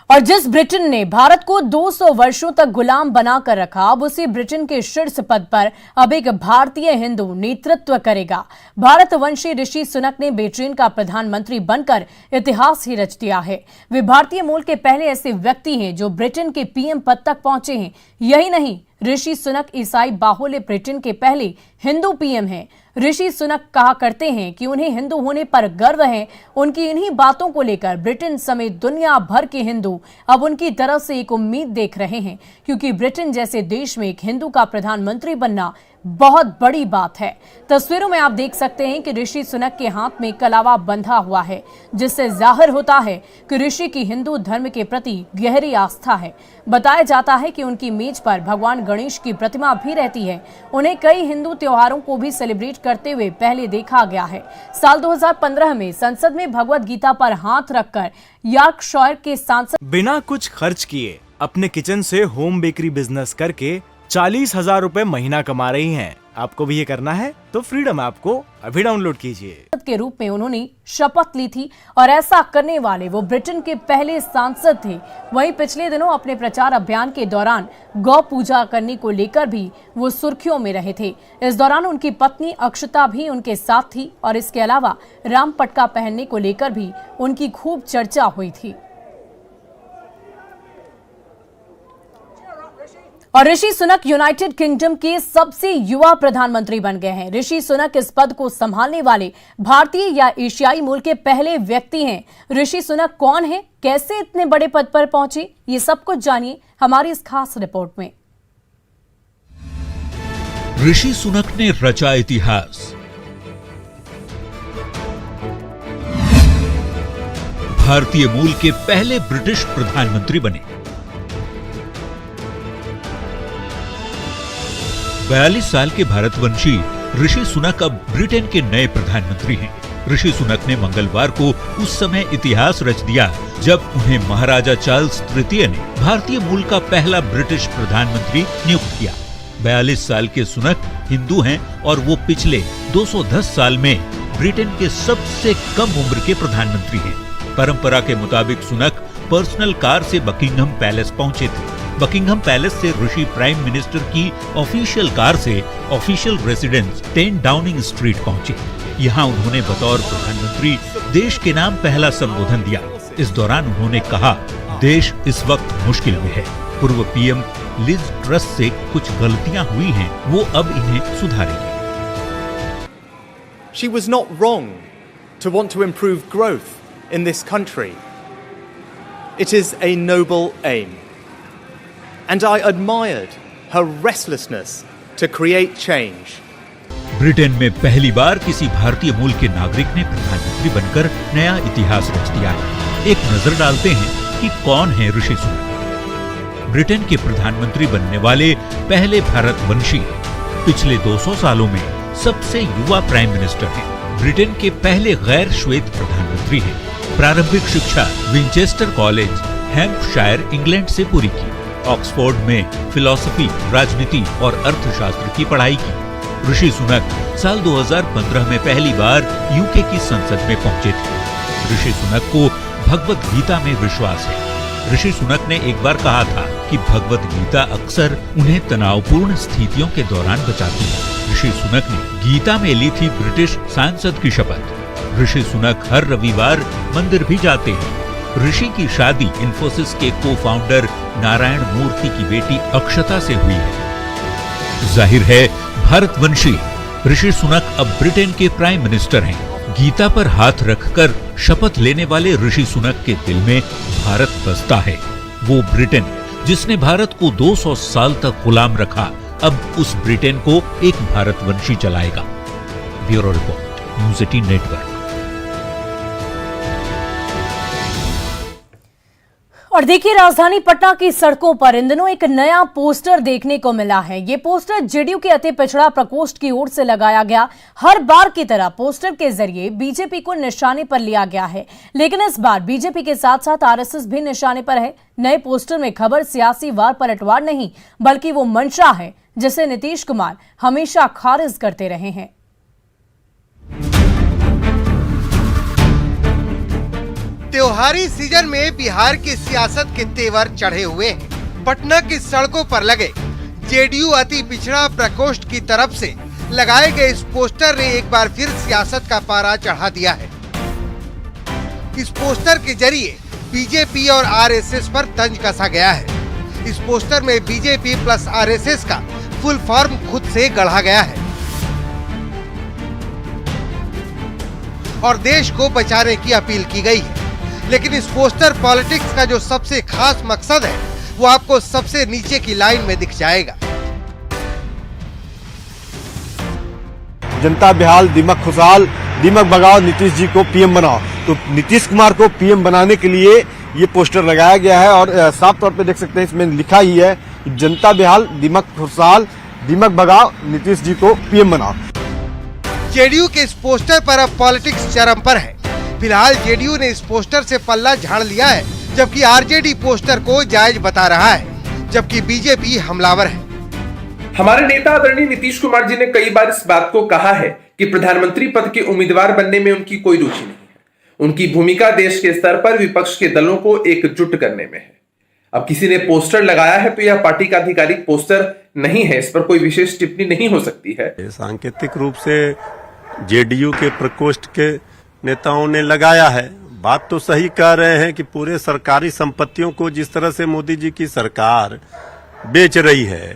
और जिस ब्रिटेन ने भारत को 200 वर्षों तक गुलाम बनाकर रखा, अब उसी ब्रिटेन के शीर्ष पद पर अब एक भारतीय हिंदू नेतृत्व करेगा। भारतवंशी ऋषि सुनक ने ब्रिटेन का प्रधानमंत्री बनकर इतिहास ही रच दिया है। वे भारतीय मूल के पहले ऐसे व्यक्ति हैं जो ब्रिटेन के पीएम पद तक पहुंचे हैं। यही नहीं, ऋषि सुनक ईसाई बाहुल्य ब्रिटेन के पहले हिंदू पीएम हैं। ऋषि सुनक कहा करते हैं कि उन्हें हिंदू होने पर गर्व है। उनकी इन्हीं बातों को लेकर ब्रिटेन समेत दुनिया भर के हिंदू अब उनकी तरफ से एक उम्मीद देख रहे हैं, क्योंकि ब्रिटेन जैसे देश में एक हिंदू का प्रधानमंत्री बनना बहुत बड़ी बात है। तस्वीरों में आप देख सकते हैं कि ऋषि सुनक के हाथ में कलावा बंधा हुआ है, जिससे जाहिर होता है कि ऋषि की हिंदू धर्म के प्रति गहरी आस्था है। बताया जाता है कि उनकी मेज पर भगवान गणेश की प्रतिमा भी रहती है। उन्हें कई हिंदू त्योहारों को भी सेलिब्रेट करते हुए पहले देखा गया है। साल 2015 में संसद में भगवत गीता पर हाथ रखकर यॉर्कशायर के सांसद बिना कुछ खर्च किए अपने किचन से होम बेकरी बिजनेस करके 40,000 रुपए महीना कमा रही हैं। आपको भी ये करना है तो फ्रीडम ऐप को अभी डाउनलोड कीजिए। के रूप में उन्होंने शपथ ली थी और ऐसा करने वाले वो ब्रिटेन के पहले सांसद थे। वहीं पिछले दिनों अपने प्रचार अभियान के दौरान गौ पूजा करने को लेकर भी वो सुर्खियों में रहे थे। इस दौरान उनकी पत्नी अक्षता भी उनके साथ थी और इसके अलावा राम पटका पहनने को लेकर भी उनकी खूब चर्चा हुई थी। और ऋषि सुनक यूनाइटेड किंगडम के सबसे युवा प्रधानमंत्री बन गए हैं। ऋषि सुनक इस पद को संभालने वाले भारतीय या एशियाई मूल के पहले व्यक्ति हैं। ऋषि सुनक कौन है, कैसे इतने बड़े पद पर पहुंचे, ये सब कुछ जानिए हमारी इस खास रिपोर्ट में। ऋषि सुनक ने रचा इतिहास। भारतीय मूल के पहले ब्रिटिश प्रधानमंत्री बने। 42 साल के भारतवंशी ऋषि सुनक अब ब्रिटेन के नए प्रधानमंत्री हैं। ऋषि सुनक ने मंगलवार को उस समय इतिहास रच दिया जब उन्हें महाराजा चार्ल्स तृतीय ने भारतीय मूल का पहला ब्रिटिश प्रधानमंत्री नियुक्त किया। 42 साल के सुनक हिंदू हैं और वो पिछले 210 साल में ब्रिटेन के सबसे कम उम्र के प्रधानमंत्री हैं। परंपरा के मुताबिक सुनक पर्सनल कार से बकिंघम पैलेस पहुंचे थे। बकिंघम पैलेस से ऋषि प्राइम मिनिस्टर की ऑफिशियल कार से ऑफिशियल रेजिडेंस 10 डाउनिंग स्ट्रीट पहुंचे। यहां उन्होंने बतौर प्रधानमंत्री देश के नाम पहला संबोधन दिया। इस दौरान उन्होंने कहा, देश इस वक्त मुश्किल में है। पूर्व पीएम लिज ट्रस से कुछ गलतियां हुई हैं, वो अब इन्हें सुधारेंगे। She was not wrong to want to improve growth in this country. It is a noble aim. And I admired her restlessness to create change. Britain में पहली बार किसी भारतीय मूल के नागरिक ने प्रधानमंत्री बनकर नया इतिहास रच दिया है। एक नजर डालते हैं कि कौन है ऋषि सुनक। ब्रिटेन के प्रधानमंत्री बनने वाले पहले भारतवंशी, पिछले 200 सालों में सबसे युवा प्राइम मिनिस्टर हैं। ब्रिटेन के पहले गैर श्वेत प्रधानमंत्री हैं। प्रारंभिक शिक्षा विंचेस्टर कॉलेज, हैम्पशायर, इंग्लैंड से पूरी की। ऑक्सफोर्ड में फिलॉसफी, राजनीति और अर्थशास्त्र की पढ़ाई की। ऋषि सुनक साल 2015 में पहली बार यूके की संसद में पहुंचे थे। ऋषि सुनक को भगवत गीता में विश्वास है। ऋषि सुनक ने एक बार कहा था कि भगवत गीता अक्सर उन्हें तनावपूर्ण स्थितियों के दौरान बचाती है। ऋषि सुनक ने गीता में ली थी ब्रिटिश सांसद की शपथ। ऋषि सुनक हर रविवार मंदिर भी जाते हैं। ऋषि की शादी इन्फोसिस के को-फाउंडर नारायण मूर्ति की बेटी अक्षता से हुई है। जाहिर है, भारतवंशी ऋषि सुनक अब ब्रिटेन के प्राइम मिनिस्टर हैं। गीता पर हाथ रखकर शपथ लेने वाले ऋषि सुनक के दिल में भारत बसता है। वो ब्रिटेन जिसने भारत को 200 साल तक गुलाम रखा, अब उस ब्रिटेन को एक भारतवंशी चलाएगा। Bureau report, news 18 network. और देखिए, राजधानी पटना की सड़कों पर इन दिनों एक नया पोस्टर देखने को मिला है। ये पोस्टर जेडीयू के अति पिछड़ा प्रकोष्ठ की ओर से लगाया गया। हर बार की तरह पोस्टर के जरिए बीजेपी को निशाने पर लिया गया है, लेकिन इस बार बीजेपी के साथ साथ आरएसएस भी निशाने पर है। नए पोस्टर में खबर सियासी वार पलटवार नहीं, बल्कि वो मंशा है जिसे नीतीश कुमार हमेशा खारिज करते रहे हैं। त्योहारी सीजन में बिहार की सियासत के तेवर चढ़े हुए हैं। पटना की सड़कों पर लगे जेडीयू अति पिछड़ा प्रकोष्ठ की तरफ से लगाए गए इस पोस्टर ने एक बार फिर सियासत का पारा चढ़ा दिया है। इस पोस्टर के जरिए बीजेपी और आरएसएस पर तंज कसा गया है। इस पोस्टर में बीजेपी प्लस आरएसएस का फुल फॉर्म खुद से गढ़ा गया है और देश को बचाने की अपील की गई है। लेकिन इस पोस्टर पॉलिटिक्स का जो सबसे खास मकसद है वो आपको सबसे नीचे की लाइन में दिख जाएगा। जनता बेहाल, दिमाग खुशहाल, दिमाग भगाओ, नीतीश जी को पीएम बनाओ। तो नीतीश कुमार को पीएम बनाने के लिए ये पोस्टर लगाया गया है और साफ तौर पे देख सकते हैं इसमें लिखा ही है जनता बेहाल, दिमाग खुशहाल, दिमाग भगाओ, नीतीश जी को पीएम बनाओ। जेडीयू के इस पोस्टर पर अब पॉलिटिक्स चरम पर है। फिलहाल जेडीयू ने इस पोस्टर से पल्ला झाड़ लिया है, जबकि आरजेडी पोस्टर को जायज बता रहा है, जबकि बीजेपी हमलावर है। हमारे नेता आदरणीय नीतीश कुमार जी ने कई बार इस बात को कहा है कि प्रधानमंत्री पद के उम्मीदवार बनने में उनकी कोई रुचि नहीं है। उनकी भूमिका देश के स्तर पर विपक्ष के दलों को एकजुट करने में है। अब किसी ने पोस्टर लगाया है तो यह पार्टी का आधिकारिक पोस्टर नहीं है, इस पर कोई विशेष टिप्पणी नहीं हो सकती है। सांकेतिक रूप से जेडीयू के प्रकोष्ठ के नेताओं ने लगाया है। बात तो सही कह रहे हैं कि पूरे सरकारी संपत्तियों को जिस तरह से मोदी जी की सरकार बेच रही है,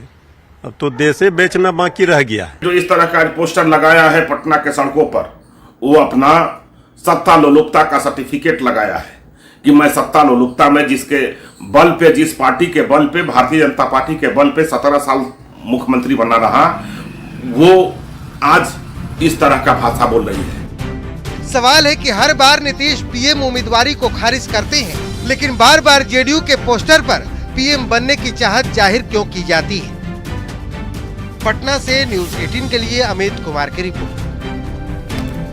अब तो देशे बेचना बाकी रह गया है। जो इस तरह का पोस्टर लगाया है पटना के सड़कों पर, वो अपना सत्ता लोलुपता का सर्टिफिकेट लगाया है कि मैं सत्ता लोलुपता में जिसके बल पे, जिस पार्टी के बल पे, भारतीय जनता पार्टी के बल पे 17 साल मुख्यमंत्री बना रहा, वो आज इस तरह का भाषा बोल रही है। सवाल है कि हर बार नीतीश पीएम उम्मीदवारी को खारिज करते हैं, लेकिन बार बार जेडीयू के पोस्टर पर पीएम बनने की चाहत जाहिर क्यों की जाती है। पटना से न्यूज़ 18 के लिए अमित कुमार की रिपोर्ट।